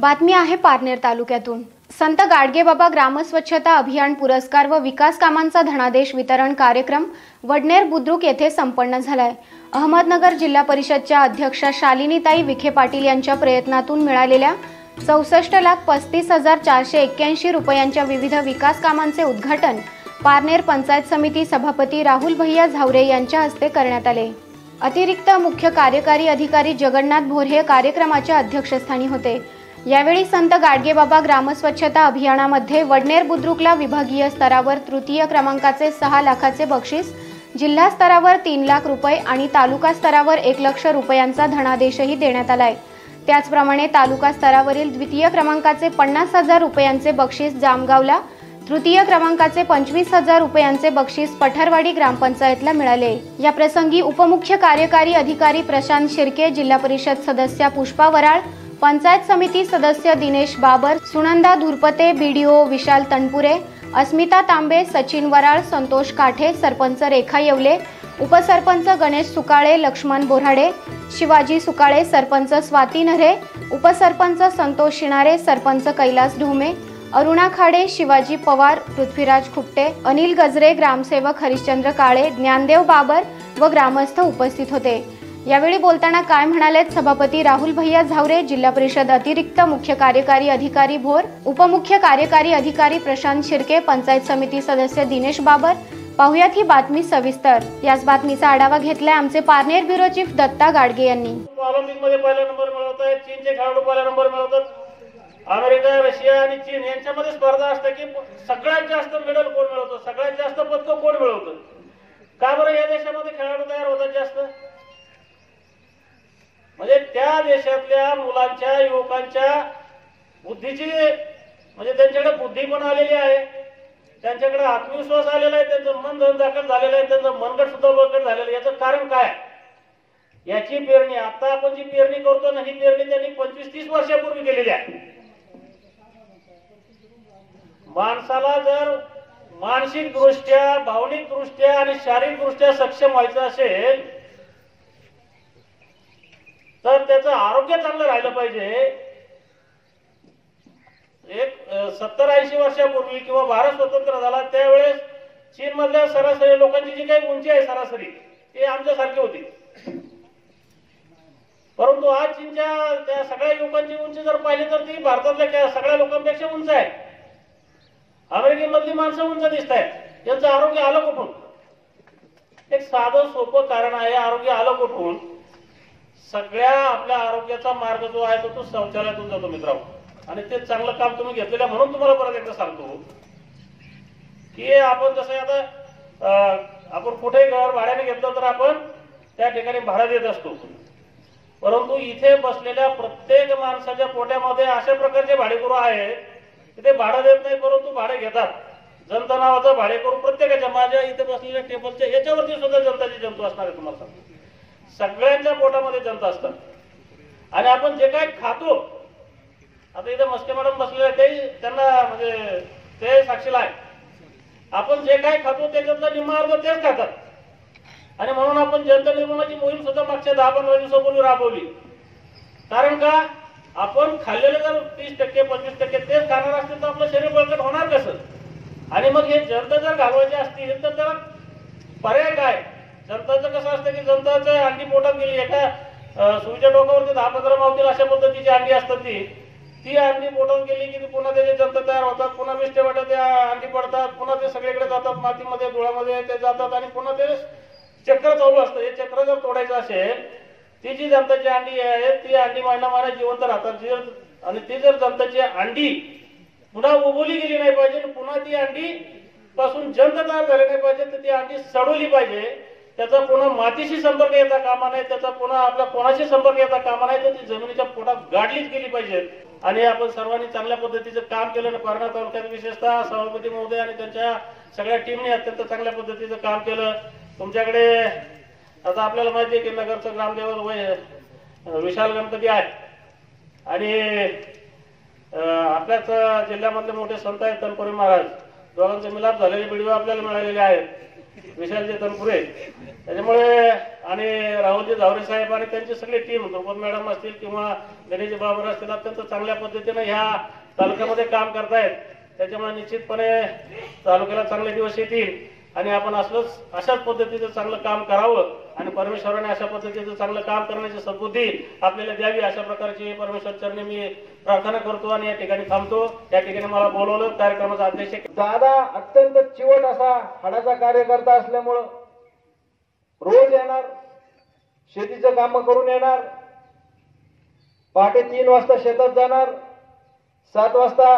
बातमी आहे पारनेर तालुक्यातून। संत गाडगेबाबा ग्रामस्वच्छता अभियान पुरस्कार व विकास कामांचा धनादेश वितरण कार्यक्रम वडनेर बुद्रुक येथे संपन्न झालाय। अहमदनगर जिल्हा परिषदच्या अध्यक्षा शालिनीताई विखे पाटील यांच्या प्रयत्नातून मिळालेल्या 64,35,481 रुपयांच्या विविध विकास कामांचे उद्घाटन पारनेर पंचायत समिती सभापती राहुल भैया झावरे यांच्या हस्ते करण्यात आले। अतिरिक्त मुख्य कार्यकारी अधिकारी जगन्नाथ भोरे कार्यक्रमाच्या अध्यक्षस्थानी होते। यावेळी संत गाडगेबाबा ग्रामस्वच्छता अभियानामध्ये वडनेर बुद्रुकला विभागीय स्तरावर तृतीय क्रमांकाचे 6 लाखाचे बक्षीस, जिल्हा स्तरावर 3 लाख रुपये आणि तालुका स्तरावर 1 लाख रुपयांचा धनादेशही देण्यात आलाय। त्याचप्रमाणे तालुका स्तरावरील द्वितीय क्रमांकाचे 50,000 रुपयांचे बक्षीस जामगावला, तृतीय क्रमांकाचे 25,000 रुपयांचे बक्षीस पठारवाडी ग्रामपंचायतला मिळाले। या प्रसंगी उपमुख्य कार्यकारी अधिकारी प्रशांत शिर्के, जिल्हा परिषद सदस्य पुष्पा वराळ, पंचायत समिती सदस्य दिनेश बाबर, सुनंदा धुरपते, बीडीओ विशाल तनपुरे, अस्मिता तांबे, सचिन वराळ, संतोष काठे, सरपंच रेखा येवले, उपसरपंच गणेश सुकाळे, लक्ष्मण बोराडे, शिवाजी सुकाळे, सरपंच स्वाती नरे, उपसरपंच संतोष शिणारे, सरपंच कैलास ढोमे, अरुणा खाडे, शिवाजी पवार, पृथ्वीराज खुपटे, अनिल गजरे, ग्रामसेवक हरिश्चंद्र काळे, ज्ञानदेव बाबर व ग्रामस्थ उपस्थित होते। यावेळी बोलताना काय म्हणालेत सभापती राहुल भैया झावरे, जिल्हा परिषद अतिरिक्त मुख्य कार्यकारी अधिकारी भोर, उपमुख्य कार्यकारी अधिकारी प्रशांत शिर्के, पंचायत समिती सदस्य दिनेश बाबर। पाहुयात ही बातमी सविस्तर। याच बातमीचा आढावा घेतलाय आमचे पारनेर ब्युरो चीफ दत्ता गाडगे यांनी। ऑलिम्पिक मध्ये पहिला नंबर मिळवतात, चीनचे खेळाडू पहिला नंबर मिळवतात, अमेरिका, रशिया आणि चीन यांच्यामध्ये स्पर्धा असते की सगळ्यात जास्त मेडल कोण मिळवतं, सगळ्यात जास्त पदक कोण मिळवतं। का बरं या देशामध्ये खेळाडू तयार होतात जास्त? म्हणजे त्या देशातल्या मुलांच्या, युवकांच्या बुद्धीची, म्हणजे त्यांच्याकडे बुद्धी पण आलेली आहे, त्यांच्याकडे आत्मविश्वास आलेला आहे, त्यांचं मन धनदाखल झालेलं आहे, त्यांचं मनगट सुद्धा बळकट झालेलं आहे। याचं कारण काय? याची पेरणी आता आपण जी पेरणी करतो ना, ही पेरणी त्यांनी 25-30 वर्षापूर्वी केलेली आहे। माणसाला जर मानसिक दृष्ट्या, भावनिक दृष्ट्या आणि शारीरिक दृष्ट्या सक्षम व्हायचं असेल तर त्याचं आरोग्य चांगलं राहिलं पाहिजे। एक 70-80 वर्षापूर्वी किंवा भारत स्वतंत्र झाला त्यावेळेस चीन मधल्या सरासरी लोकांची जी काही उंची आहे सरासरी ती आमच्यासारखी होती, परंतु आज चीनच्या त्या सगळ्या लोकांची उंची जर पाहिली तर ती भारतातल्या सगळ्या लोकांपेक्षा उंच आहे। अमेरिकेमधली माणसं उंच दिसत आहेत। यांचं आरोग्य आलं कुठून? एक साधं सोपं कारण आहे, आरोग्य आलं कुठून? सगळ्या आपल्या आरोग्याचा मार्ग जो आहे तो शौचालयातून जातो मित्रांनो, आणि ते चांगलं काम तुम्ही घेतलेलं म्हणून तुम्हाला परत एकदा सांगतो की आपण जसं आता आपण कुठे घर भाड्याने घेतलं तर आपण त्या ठिकाणी भाडं देत असतो, परंतु इथे बसलेल्या प्रत्येक माणसाच्या पोट्यामध्ये अशा प्रकारचे भाडेकरू आहेत की ते भाडं देत नाही परंतु भाडे घेतात। जनता नावाचा भाडेकरू प्रत्येकाच्या, माझ्या इथे बसलेल्या टेबलच्या याच्यावरती सुद्धा जनताची जंतू असणार आहे। तुम्हाला सांगतो सगळ्यांच्या पोटामध्ये जनता असतात, आणि आपण जे काही खातो, आता इथे मस्के मॅडम बसलेले ते त्यांना म्हणजे ते साक्षीला आहे, आपण जे काही खातो त्याच्यातला निम्मा अर्ध तेच खातात, आणि म्हणून आपण जनता निर्मूलनाची मोहीम सुद्धा मागच्या 10-15 दिवसापूर्वी राबवली। कारण का? आपण खाल्लेलं जर 30%, 25% तेच खाणार असतील तर आपलं शरीर बळकट होणार कसं? आणि मग हे जनता जर घालवायचे असतील तर त्याला पर्याय काय? जनताचं कसं असतं की जनताचं अंडी पोटात गेली, एका सुईच्या डोक्यावरती 10-15 मावतील अशा पद्धतीची अंडी असतात, ती अंडी पोटात गेली की पुन्हा त्याचे जनता तयार होतात, पुन्हा विष्ठेवाट्यात त्या अंडी पडतात, पुन्हा ते सगळीकडे जातात, मातीमध्ये धुळामध्ये ते जातात, आणि पुन्हा ते चक्र चालू असतं। हे चक्र जर तोडायचं असेल, ती जी जनताची अंडी आहे ती अंडी महिना जिवंत राहतात, आणि ती जर जनताची अंडी पुन्हा उबवली गेली नाही पाहिजे, पुन्हा ती अंडी पासून जनता तयार झाली नाही पाहिजे, तर ती अंडी सडवली पाहिजे। त्याचा पुन्हा मातीशी संपर्क येता कामा नाही, त्याचा पुन्हा आपल्या कोणाशी संपर्क येता कामा नाही, तर ती जमिनीच्या पोटात गाडलीच गेली पाहिजे। आणि आपण सर्वांनी चांगल्या पद्धतीचं काम केलं, पारनेर तालुक्यात विशेषतः सभापती महोदय आणि त्यांच्या सगळ्या टीमने अत्यंत चांगल्या पद्धतीचं काम केलं। तुमच्याकडे आता आपल्याला माहिती आहे की नगरचं ग्रामदेवत विशाल गणपती आहे, आणि आपल्याच जिल्ह्यामधले मोठे संत आहेत तनपुरे महाराज, दोघांचे मिलाप झालेले व्हिडिओ आपल्याला मिळालेले आहेत। विशालजी तनपुरे, त्याच्यामुळे आणि राहुलजी झावरे साहेब आणि त्यांची सगळी टीम, द्रौपद मॅडम असतील किंवा गणेश बाबर असतील, अत्यंत चांगल्या पद्धतीने ह्या तालुक्यामध्ये काम करतायत. त्याच्यामुळे निश्चितपणे तालुक्याला चांगले दिवस येतील आणि आपण अशाच पद्धतीचं चांगलं काम करावं आणि परमेश्वराने अशा पद्धतीचं चांगलं काम करण्याची सद्बुद्धी आपल्याला द्यावी, अशा प्रकारची परमेश्वर चरणी मी प्रार्थना करतो आणि या ठिकाणी थांबतो. या ठिकाणी मला बोलवलं कार्यक्रमाचा अध्यक्ष दादा अत्यंत चिवट असा हाडाचा कार्यकर्ता असल्यामुळं रोज येणार, शेतीचं काम करून येणार, पहाटे 3 वाजता शेतात जाणार, 7 वाजता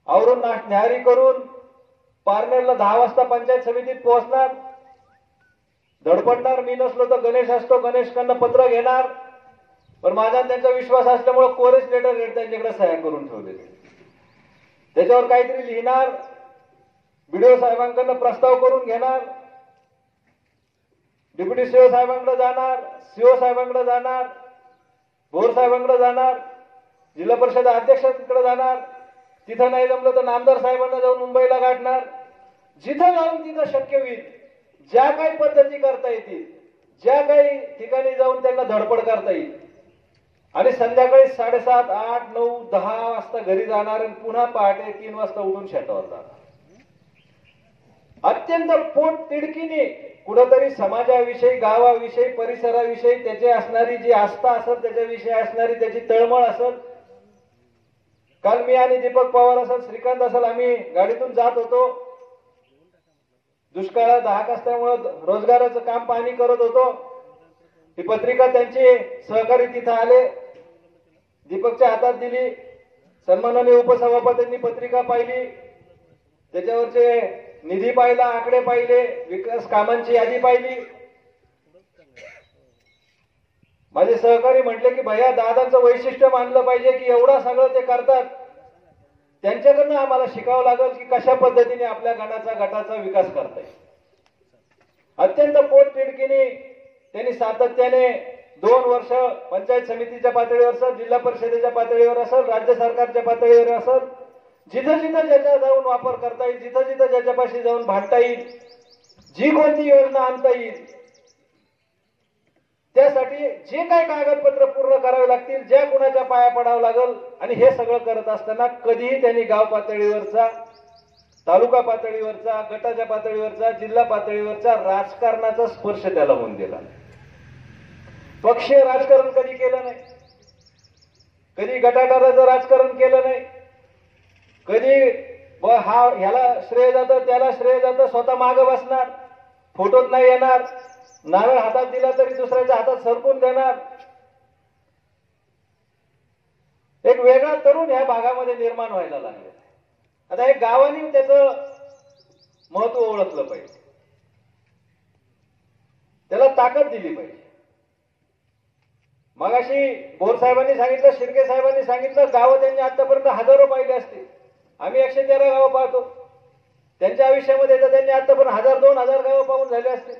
आवरून न्याहारी करून पारनेरला 10 वाजता पंचायत समितीत पोहोचणार, धडपडणार. मी नसलो तर गणेश असतो, गणेशकडनं पत्र घेणार, पण माझा त्यांचा विश्वास असल्यामुळे कोरेज लेटर त्यांच्याकडे सह्या करून ठेवलेले. त्याच्यावर काहीतरी लिहिणार, बीडीओ साहेबांकडनं प्रस्ताव करून घेणार, डेप्युटी सीओ साहेबांकडे जाणार, सीओ साहेबांकडे जाणार, भोर साहेबांकडे जाणार, जिल्हा परिषद अध्यक्षांकडे जाणार, तिथं नाही जमलं तर नामदार साहेबांना जाऊन मुंबईला गाठणार. जिथं जाऊन तिथं शक्य होईल ज्या काही पद्धती करता येतील, ज्या काही ठिकाणी जाऊन त्यांना धडपड करता येईल आणि संध्याकाळी 7:30, 8, 9, 10 वाजता घरी जाणार आणि पुन्हा पहाटे 3 वाजता उठून शेतावर जाणार. अत्यंत पोट तिडकीने कुठंतरी समाजाविषयी, गावाविषयी, परिसराविषयी त्याची असणारी जी आस्था असेल, त्याच्याविषयी असणारी त्याची तळमळ असेल. काल मी आणि दीपक पवार असेल, श्रीकांत असेल, आम्ही गाडीतून जात होतो. दुष्काळात धाक असल्यामुळे रोजगाराचं काम पाहणी करत होतो. ही पत्रिका त्यांची सहकारी तिथं आले, दीपकच्या हातात दिली. सन्माननीय उपसभापतींनी पत्रिका पाहिली, त्याच्यावरचे निधी पाहिला, आकडे पाहिले, विकास कामांची यादी पाहिली. माझे सहकारी म्हटले की भैया दादांचं वैशिष्ट्य मानलं पाहिजे की एवढा सगळं ते करतात, त्यांच्याकडनं आम्हाला शिकावं लागेल की कशा पद्धतीने आपल्या गटाचा विकास करता येईल. अत्यंत पोट तिडकीने त्यांनी सातत्याने 2 वर्ष पंचायत समितीच्या पातळीवर असेल, जिल्हा परिषदेच्या पातळीवर असेल, राज्य सरकारच्या पातळीवर असेल, जिथं जिथं ज्याचा जाऊन वापर करता येईल, जिथं जिथं ज्याच्यापाशी जाऊन भांडता येईल, जी कोणती योजना आणता येईल, त्यासाठी जे काही कागदपत्र पूर्ण करावे लागतील, ज्या कुणाच्या पाया पडावं लागेल, आणि हे सगळं करत असताना कधीही त्यांनी गाव पातळीवरचा, तालुका पातळीवरचा, गटाच्या पातळीवरचा, जिल्हा पातळीवरचा राजकारणाचा स्पर्श त्याला होऊन दिला. पक्षीय राजकारण कधी केलं नाही, कधी गटाटाराचं राजकारण केलं नाही, कधी ह्याला श्रेय जातं त्याला श्रेय जातं, स्वतः मागं बसणार, फोटोत नाही येणार, नारळ हातात दिला तरी दुसऱ्याच्या हातात सरकून देणार. एक वेगळा तरुण ह्या भागामध्ये निर्माण व्हायला लागले. आता एक गावाने त्याचं महत्व ओळखलं पाहिजे, त्याला ताकद दिली पाहिजे. मगाशी भोर साहेबांनी सांगितलं, शिर्के साहेबांनी सांगितलं, गावं त्यांनी आतापर्यंत हजारो पाहिले असतील. आम्ही 113 गावं पाहतो, त्यांच्या आयुष्यामध्ये तर त्यांनी आतापर्यंत 1000-2000 गावं पाहून झाले असतील.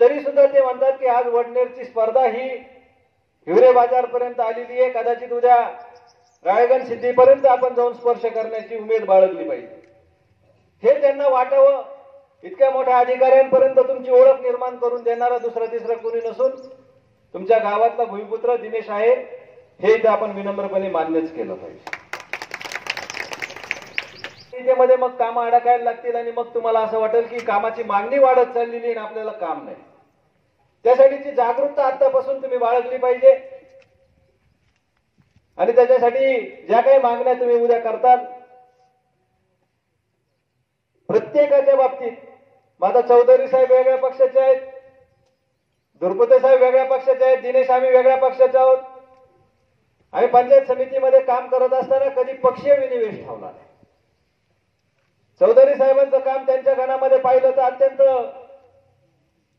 तरी सुद्धा ते म्हणतात की आज वडनेरची स्पर्धा ही हिवरे बाजार पर्यंत आलेली आहे, कदाचित उद्या राळेगण सिद्धीपर्यंत आपण जाऊन स्पर्श करण्याची उमेद बाळगली पाहिजे. हे त्यांना वाटावं. इतक्या मोठ्या अधिकाऱ्यांपर्यंत तुमची ओळख निर्माण करून देणारा दुसरा तिसरा कोणी नसून तुमच्या गावातला भूमिपुत्र दिनेश आहे, हे इथे आपण विनम्रपणे मान्यच केलं पाहिजे. मध्ये मग कामं अडकायला लागतील आणि मग तुम्हाला असं वाटेल की कामाची मागणी वाढत चाललेली आणि आपल्याला काम नाही. त्यासाठीची जागरूकता आतापासून तुम्ही बाळगली पाहिजे आणि त्याच्यासाठी ज्या काही मागण्या तुम्ही उद्या करताल, प्रत्येकाच्या बाबतीत, माझा चौधरी साहेब वेगळ्या पक्षाचे आहेत, धुरपुते साहेब वेगळ्या पक्षाचे आहेत, दिनेश आम्ही वेगळ्या पक्षाचे आहोत. आम्ही पंचायत समितीमध्ये काम करत असताना कधी पक्षीय विनिवेश ठेवला नाही. चौधरी साहेबांचं काम त्यांच्या गणामध्ये पाहिलं तर अत्यंत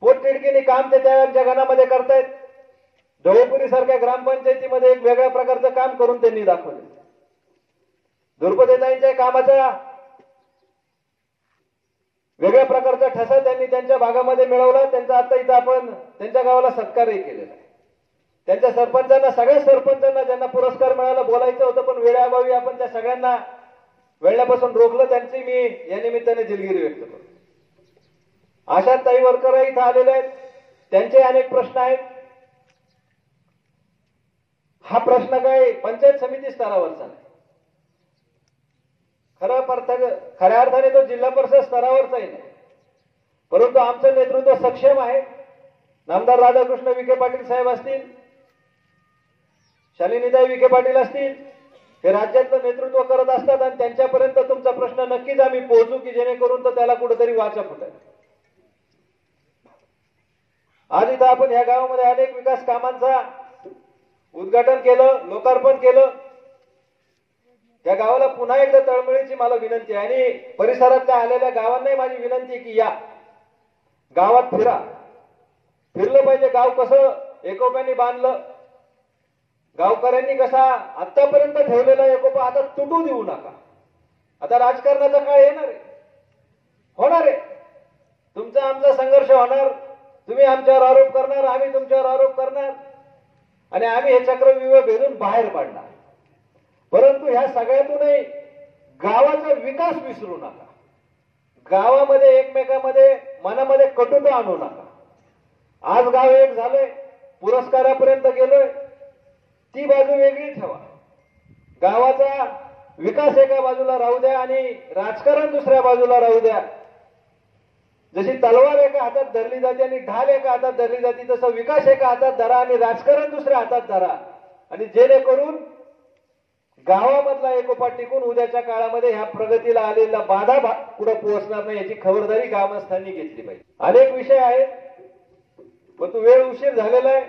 पोटतिडकीने काम ते त्यांच्या गणामध्ये करतायत. ढवळपुरी सारख्या ग्रामपंचायतीमध्ये एक वेगळ्या प्रकारचं काम करून त्यांनी दाखवले. धुरपदेताईंच्या कामाचा वेगळ्या प्रकारचा ठसा त्यांनी त्यांच्या भागामध्ये मिळवला. त्यांचा आता इथं आपण त्यांच्या गावाला सत्कारही केलेला आहे. त्यांच्या सरपंचांना, सगळ्या सरपंचांना ज्यांना पुरस्कार मिळाला, बोलायचं होतं पण वेळाअभावी आपण त्या सगळ्यांना वेळापासून रोखलं. त्यांची मी या निमित्ताने दिलगिरी व्यक्त करतो. आशाताई वरकर इथं आलेले आहेत, त्यांचे अनेक प्रश्न आहेत. हा प्रश्न काय पंचायत समिती स्तरावरचा नाही, खऱ्या अर्थाने तो जिल्हा परिषद स्तरावरचाही नाही. परंतु आमचं नेतृत्व सक्षम आहे. नामदार राधाकृष्ण विखे पाटील साहेब असतील, शालिनीताई विखे पाटील असतील, हे राज्यातलं नेतृत्व करत असतात आणि त्यांच्यापर्यंत तुमचा प्रश्न नक्कीच आम्ही पोहोचू की जेणेकरून तर त्याला कुठेतरी वाचा फुटेल. आज इथं आपण या गावामध्ये अनेक विकास कामांचा उद्घाटन केलं, लोकार्पण केलं. त्या गावाला पुन्हा एकदा तळमळीची मला विनंती आहे आणि परिसरातल्या आलेल्या गावांनाही माझी विनंती आहे की या गावात फिरा, फिरलं पाहिजे. गाव कसं एकोप्याने बांधलं, गावकऱ्यांनी कसा आतापर्यंत ठेवलेला एकोपा आता तुटू देऊ नका. आता राजकारणाचा काळ येणार आहे, होणार आहे. तुमचा आमचा संघर्ष होणार, तुम्ही आमच्यावर आरोप करणार, आम्ही तुमच्यावर आरोप करणार आणि आम्ही हे चक्रव्यूह भेदून बाहेर पाडणार. परंतु ह्या सगळ्यातूनही गावाचा विकास विसरू नका. गावामध्ये एकमेकांमध्ये मनामध्ये कटुता आणू नका. आज गाव एक झालंय, पुरस्कारापर्यंत गेलोय, ती बाजू वेगळी ठेवा. गावाचा विकास एका बाजूला राहू द्या आणि राजकारण दुसऱ्या बाजूला राहू द्या. जशी तलवार एका हातात धरली जाते आणि ढाल एका हातात धरली जाते, तसं विकास एका हातात धरा आणि राजकारण दुसऱ्या हातात धरा आणि जेणेकरून गावामधला एकोपा टिकून उद्याच्या काळामध्ये ह्या प्रगतीला आलेला बाधा पुढे पोहोचणार नाही याची खबरदारी ग्रामस्थांनी घेतली पाहिजे. अनेक विषय आहेत, पण तो वेळ उशीर झालेला आहे.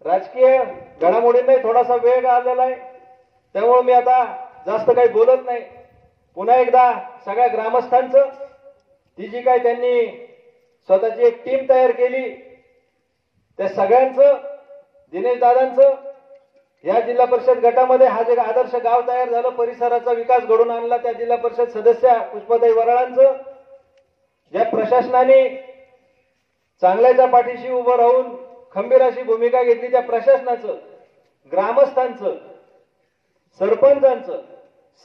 राजकीय घडामोडींनाही थोडासा वेळ आलेला आहे, त्यामुळे मी आता जास्त काही बोलत नाही. पुन्हा एकदा सगळ्या ग्रामस्थांचं, ती जी काय त्यांनी स्वतःची एक टीम तयार केली, त्या सगळ्यांचं, दिनेश दादांचं, या जिल्हा परिषद गटामध्ये हा जे आदर्श गाव तयार झालं, परिसराचा विकास घडून आणला, त्या जिल्हा परिषद सदस्य पुष्पाताई वराळांचं, ज्या प्रशासनाने चांगल्याच्या पाठीशी उभं राहून खंबीर अशी भूमिका घेतली, त्या प्रशासनाचं, ग्रामस्थांचं, सरपंचांचं,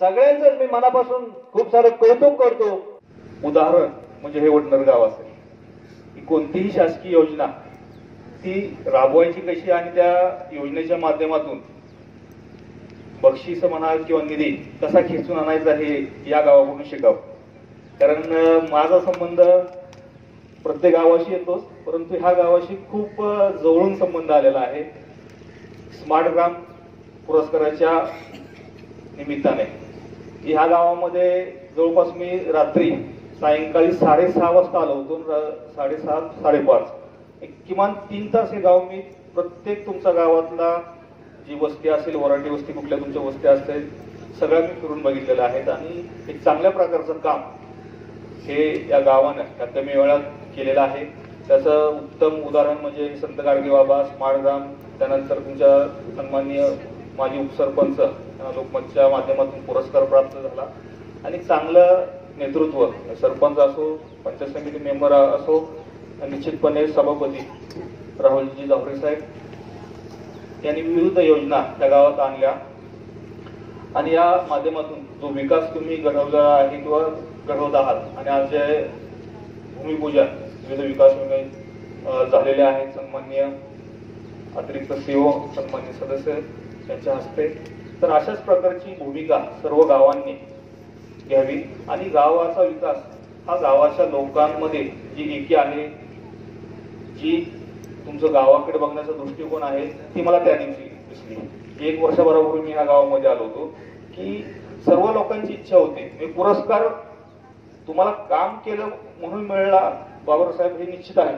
सगळ्यांचं मी मनापासून खूप सारं कौतुक करतो. उदाहरण म्हणजे हे वडनर गाव असेल, की कोणतीही शासकीय योजना ती राबवायची कशी आणि त्या योजनेच्या माध्यमातून बक्षीस म्हणा किंवा निधी कसा खेचून आणायचा हे या गावाकडून शिकावं. कारण माझा संबंध प्रत्येक गावाशी येतोच, परंतु ह्या गावाशी खूप जवळून संबंध आलेला आहे. स्मार्ट ग्राम पुरस्काराच्या निमित्ताने ह्या गावामध्ये जवळपास मी रात्री सायंकाळी 6:30 वाजता आलो होतो. 6:30 5:30 किमान 3 तास हे गाव मी प्रत्येक तुमच्या गावातला जी वस्ती असेल, वराठी वस्ती, कुठल्या तुमच्या वस्ती असतील, सगळ्या मी फिरून बघितलेल्या आहेत आणि एक चांगल्या प्रकारचं काम हे या गावानं या कमी वेळात केलेलं आहे. त्याचं उत्तम उदाहरण म्हणजे संत गाडगे बाबा, स्मार्ट ग्राम, त्यानंतर तुमच्या सन्माननीय माजी उपसरपंच लोकमतच्या माध्यमातून पुरस्कार प्राप्त झाला आणि चांगलं नेतृत्व, सरपंच असो, पंचायत समिती मेंबर असो, निश्चितपणे सभापती राहुलजी जावरे साहेब यांनी विविध योजना त्या गावात आणल्या आणि या माध्यमातून जो विकास तुम्ही घडवला आहे किंवा घडवत आहात आणि आज जे भूमिपूजन विविध विकास योजना झालेले आहेत, सन्माननीय अतिरिक्त सीओ, सन्माननीय सदस्य यांच्या हस्ते, तर अशाच प्रकारची भूमिका सर्व गावांनी घ्यावी आणि गावाचा विकास हा गावाच्या लोकांमध्ये जी एकी आहे, जी तुमचं गावाकडे बघण्याचा दृष्टिकोन आहे, ती मला त्या दिवशी दिसली. 1 वर्षभरापूर्वी मी ह्या गावामध्ये आलो होतो की सर्व लोकांची इच्छा होती, मी पुरस्कार तुम्हाला काम केलं म्हणून मिळाला बाबासाहेब हे निश्चित आहे,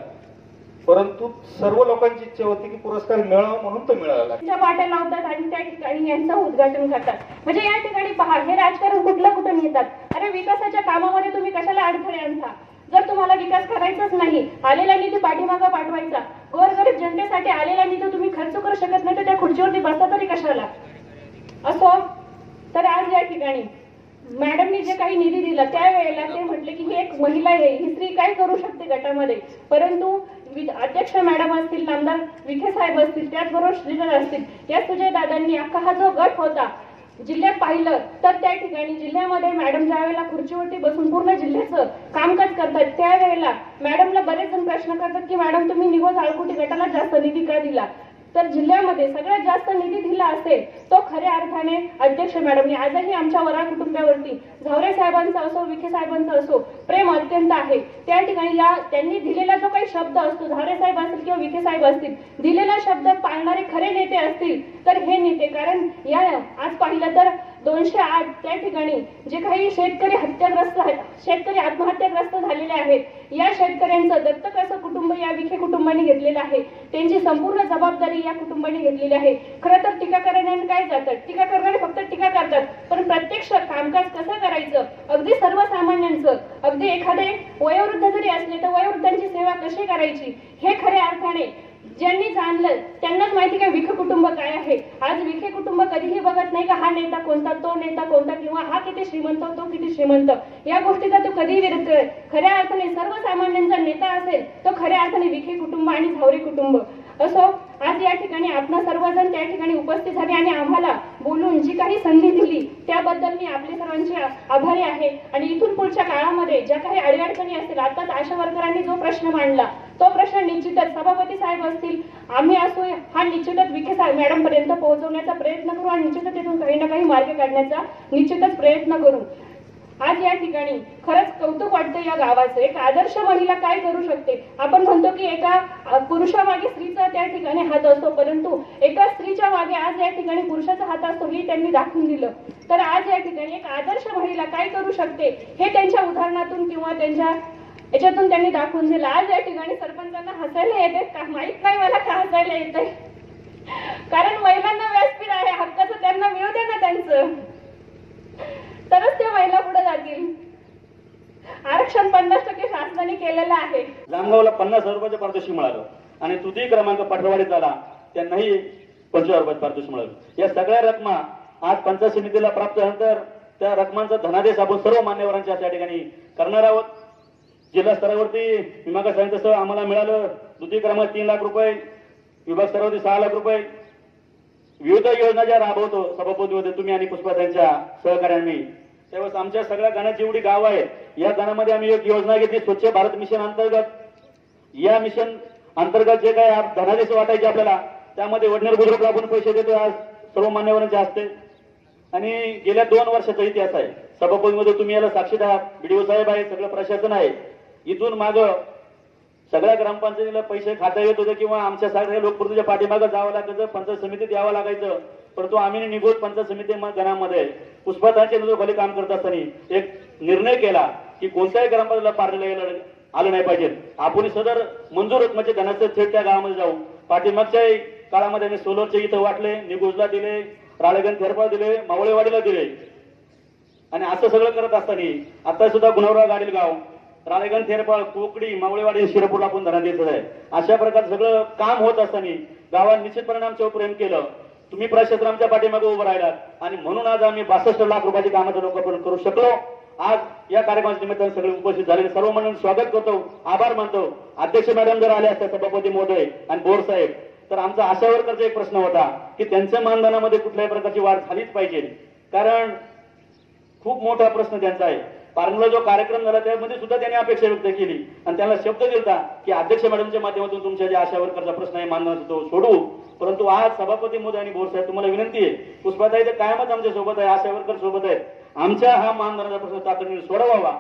परंतु सर्व लोकांची इच्छा होती की पुरस्कार मिळावा म्हणून तो मिळाला. वाट्या लावतात आणि त्या ठिकाणी यांचं उद्घाटन करतात. म्हणजे या ठिकाणी पहा, हे राजकारण कुठलं नेतात. अरे विकासाच्या कामामध्ये तुम्ही कशाला अडथळे आणता? जर तुम्हाला विकास करायचाच नाही, आलेला निधी पाठीमागा पाठवायचा, गोरगरीब जनतेसाठी आलेला निधी तुम्ही खर्च करू शकत नाही तर त्या खुर्चीवरती बसता तरी कशाला? असो तर आज या ठिकाणी मॅडमनी जे काही निधी दिला त्यावेळेला ते म्हटले की ही एक महिला आहे, ही स्त्री काय करू शकते गटामध्ये, परंतु अध्यक्ष मॅडम असतील, नामदार विखे साहेब असतील, त्याचबरोबर श्रीधर असतील, या सुजय दादांनी अख्खा हा जो गट होता जिल्ह्यात पाहिलं तर त्या ठिकाणी जिल्ह्यामध्ये मॅडम ज्या वेळेला खुर्चीवरती बसून पूर्ण जिल्ह्याचं कामकाज करतात त्यावेळेला मॅडमला बरेच जण प्रश्न करतात की मॅडम तुम्ही निघोज आळकुटी गटाला जास्त निधी का दिला. तर जिल्ह्यामध्ये सगळ्यात जास्त निधी दिला असेल तो खऱ्या अर्थाने अध्यक्ष मॅडमने. आजही आमच्या वरा कुटुंबावरती झावरे साहेबांचं असो विखे साहेबांचं असो प्रेम अत्यंत आहे. त्या ठिकाणी त्यांनी दिलेला जो काही शब्द असतो, झावरे साहेब असतील किंवा विखे साहेब असतील, दिलेला शब्द पाळणारे खरे नेते असतील तर हे नेते. कारण या आज पाहिलं तर 208 त्या ठिकाणी जे काही शेतकरी हत्याग्रस्त आहेत, शेतकरी आत्महत्याग्रस्त झालेले आहेत, या शेतकऱ्यांचं दत्तक असं कुटुंब या विखे कुटुंबाने घेतलेलं आहे. त्यांची संपूर्ण जबाबदारी या कुटुंबाने घेतलेली आहे. खरं तर टीका करणाऱ्यांना काय जातात, टीका करणारे फक्त टीका करतात, पण प्रत्यक्ष कामकाज कसं करायचं, अगदी सर्वसामान्यांचं, अगदी एखादे वयोवृद्ध जरी असले तर वयोवृद्धांची सेवा कशी करायची हे खऱ्या अर्थाने ज्यांनी जाणलं त्यांनाच माहिती का विखे कुटुंब काय आहे. आज विखे कुटुंब कधीही बघत नाही का हा नेता कोणता, तो नेता कोणता, किंवा हा किती श्रीमंत, तो किती श्रीमंत, या गोष्टीचा तो कधीही विरोध करत. खऱ्या अर्थाने सर्वसामान्यांचा नेता असेल तो खऱ्या अर्थाने विखे कुटुंब आणि झावरे कुटुंब असो. आज या ठिकाणी आपण सर्वजण त्या ठिकाणी उपस्थित झाले आणि आम्हाला बोलून जी काही संधी दिली त्याबद्दल मी आपले सर्वांचे आभारी आहे. आणि इथून पुढच्या काळामध्ये ज्या काही अडीअडचणी असतील, आताच आशा वर्करांनी जो प्रश्न मांडला तो प्रश्न निश्चितच सभापती साहेब असतील, आम्ही असो, हा निश्चितच विखे साहेब मॅडम पर्यंत पोहोचवण्याचा प्रयत्न करू आणि निश्चितच तिथून काही ना काही मार्ग काढण्याचा निश्चितच प्रयत्न करू. आज या ठिकाणी खरंच कौतुक वाटतं या गावाचं. एक आदर्श महिला काय करू शकते. आपण म्हणतो की एका पुरुषामागे स्त्रीचा त्या ठिकाणी हात असतो, परंतु एका स्त्रीच्या मागे आज या ठिकाणी पुरुषाचा हात असतो हे त्यांनी दाखवून दिलं. तर आज या ठिकाणी एक आदर्श महिला काय करू शकते हे त्यांच्या उदाहरणातून किंवा त्यांच्या याच्यातून त्यांनी दाखवून दिलं. आज या ठिकाणी सरपंचांना हसायला येते का माहित नाही मला का हसायला येते, कारण महिलांना व्यासपीठ आहे, हक्काचं त्यांना मिळू दे ना त्यांचं, तरच त्या महिला पुढे जातील. आरक्षण 50% शासनाने केलेलं आहे. जामगावला 50,000 रुपयाचं पारितोषिक मिळालं आणि तृतीय क्रमांक पटवाडीत झाला त्यांनाही 25,000 रुपयाचं पारितोषिक मिळालं. या सगळ्या रकमा आज पंचायत समितीला प्राप्त झाल्यानंतर त्या रकमांचा धनादेश आपण सर्व मान्यवरांच्या त्या ठिकाणी करणार आहोत. जिल्हा स्तरावरती विभाग सांगितलं तसं आम्हाला मिळालं द्वितीय क्रमांक 3 लाख रुपये, विभाग स्तरावरती 6 लाख रुपये. विविध योजना ज्या राबवतो सभापती होते तुम्ही आणि पुष्पाताईंच्या सहकार्याने, त्यावेळेस आमच्या सगळ्या गाण्यात जेवढी गाव आहेत या गाण्यामध्ये आम्ही एक योजना घेतली स्वच्छ भारत मिशन अंतर्गत. या मिशन अंतर्गत जे काय धनादेश वाटायचे आपल्याला त्यामध्ये वडनेर बुजुर्गला आपण पैसे देतो आज सर्व मान्यवरांच्या हस्ते. आणि गेल्या 2 वर्षाचा इतिहास आहे सभापतीमध्ये, तुम्ही याला साक्षीदार आहात, बीडीओ साहेब आहे, सगळं प्रशासन आहे. इथून मागं सगळ्या ग्रामपंचायतीला पैसे खाता येत होते किंवा आमच्या सगळ्या लोकप्रतिनिधीच्या पाठीमागं जावं लागायचं, पंचायत समितीत यावं लागायचं. परंतु आम्ही निघून पंचायत समिती गणामध्ये पुष्पाताईंच्या नेतृत्वाखाली काम करत असताना एक निर्णय केला की कोणत्याही ग्रामपंचायतीला पारलेलं आलं नाही पाहिजे. आपण सदर मंजूर रकमेचे धनाचे थेट त्या गावामध्ये जाऊ. पाठीमागच्या काळामध्ये आम्ही सोलरचे इथं वाटले, निगुजला दिले, राळेगण थेरपाळ दिले, मावळेवाडीला दिले. आणि असं सगळं करत असताना आता सुद्धा गुणवरा गाडील गाव, राळेगण थेरपाळ, कोकडी, मावळेवाडी, शिरपूरला आपण धनादेश आहे. अशा प्रकारे सगळं काम होत असताना गावात निश्चितपणे आमच्यावर प्रेम केलं. तुम्ही प्रशासन आमच्या पाठीमागे उभं राहिलात आणि म्हणून आज आम्ही 62 लाख रुपयाची कामाचं लोकार्पण करू शकलो. आज या कार्यक्रमाच्या निमित्ताने सगळे उपस्थित झालेले सर्व मंडळांचं स्वागत करतो, आभार मानतो. अध्यक्ष मॅडम जर आले असते सभापती महोदय आणि बोर साहेब तर आमचा आशा वर्करचा एक प्रश्न होता की त्यांच्या मानधनामध्ये कुठल्याही प्रकारची वाढ झालीच पाहिजे, कारण खूप मोठा प्रश्न त्यांचा आहे. पारनेरला जो कार्यक्रम झाला त्यामध्ये सुद्धा त्यांनी अपेक्षा व्यक्त केली आणि त्यांना शब्द दिला की अध्यक्ष मॅडमच्या माध्यमातून तुमच्या जे आशा वर्करचा प्रश्न आहे मानधनाचा तो सोडवू. परंतु आज सभापती महोदय आणि बोर साहेब तुम्हाला विनंती आहे, पुष्पाताई तर कायमच आमच्या सोबत आहे, आशा वर्कर सोबत आहेत, आमच्या हा मानधनाचा प्रश्न तातडीने सोडवावा.